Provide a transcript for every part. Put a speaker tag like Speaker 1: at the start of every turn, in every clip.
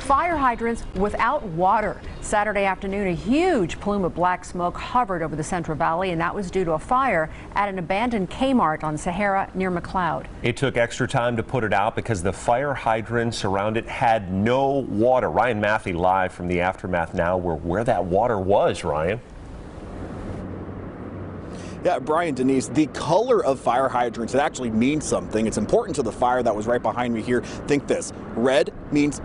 Speaker 1: fire hydrants without water. Saturday afternoon, a huge plume of black smoke hovered over the Central Valley, and that was due to a fire at an abandoned Kmart on Sahara near McLeod.
Speaker 2: It took extra time to put it out because the fire hydrants around it had no water. Ryan Matthey live from the aftermath now where that water was, Ryan.
Speaker 3: Yeah, Brian, Denise, the color of fire hydrants, it actually means something. It's important to the fire that was right behind me here. Think this: red means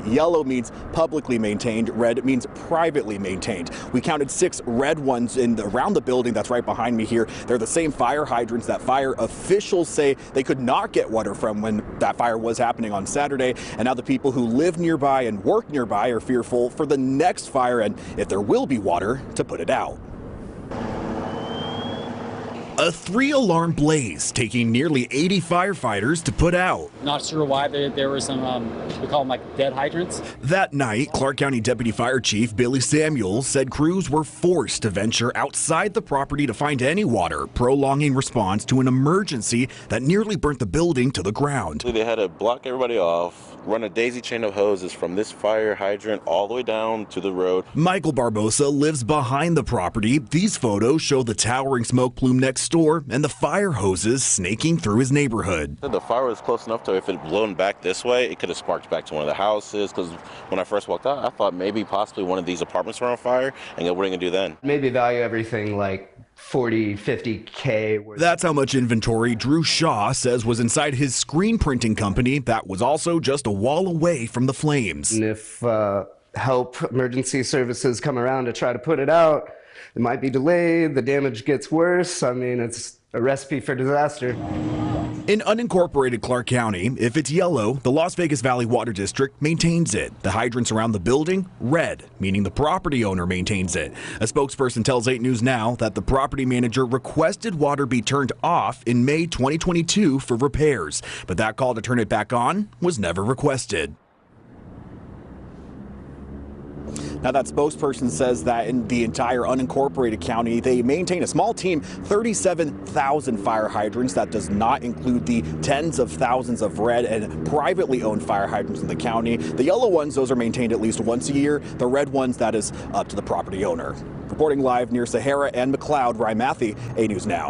Speaker 3: yellow means publicly maintained, red means privately maintained. We counted 6 red ones around the building that's right behind me here. They're the same fire hydrants that fire officials say they could not get water from when that fire was happening on Saturday. And now the people who live nearby and work nearby are fearful for the next fire and if there will be water to put it out. A 3-alarm blaze taking nearly 80 firefighters to put out.
Speaker 4: Not sure why there were some, we call them like dead hydrants.
Speaker 3: That night, Clark County Deputy Fire Chief Billy Samuels said crews were forced to venture outside the property to find any water, prolonging response to an emergency that nearly burnt the building to the ground.
Speaker 5: They had to block everybody off, run a daisy chain of hoses from this fire hydrant all the way down to the road.
Speaker 3: Michael Barbosa lives behind the property. These photos show the towering smoke plume next door and the fire hoses snaking through his neighborhood.
Speaker 5: The fire was close enough to if it had blown back this way, it could have sparked back to one of the houses, because when I first walked out, I thought maybe possibly one of these apartments were on fire, and what are you going to do then?
Speaker 6: Maybe value everything like 40, 50K.
Speaker 3: That's how much inventory Drew Shaw says was inside his screen printing company that was also just a wall away from the flames.
Speaker 6: And if help emergency services come around to try to put it out, it might be delayed, the damage gets worse. I mean, it's a recipe for disaster.
Speaker 3: In unincorporated Clark County, if it's yellow, the Las Vegas Valley Water District maintains it. The hydrants around the building, red, meaning the property owner maintains it. A spokesperson tells 8 News Now that the property manager requested water be turned off in May 2022 for repairs, but that call to turn it back on was never requested. Now, that spokesperson says that in the entire unincorporated county, they maintain a small team, 37,000 fire hydrants. That does not include the tens of thousands of red and privately owned fire hydrants in the county. The yellow ones, those are maintained at least once a year. The red ones, that is up to the property owner. Reporting live near Sahara and McLeod, Ryan Matthey, 8 News Now.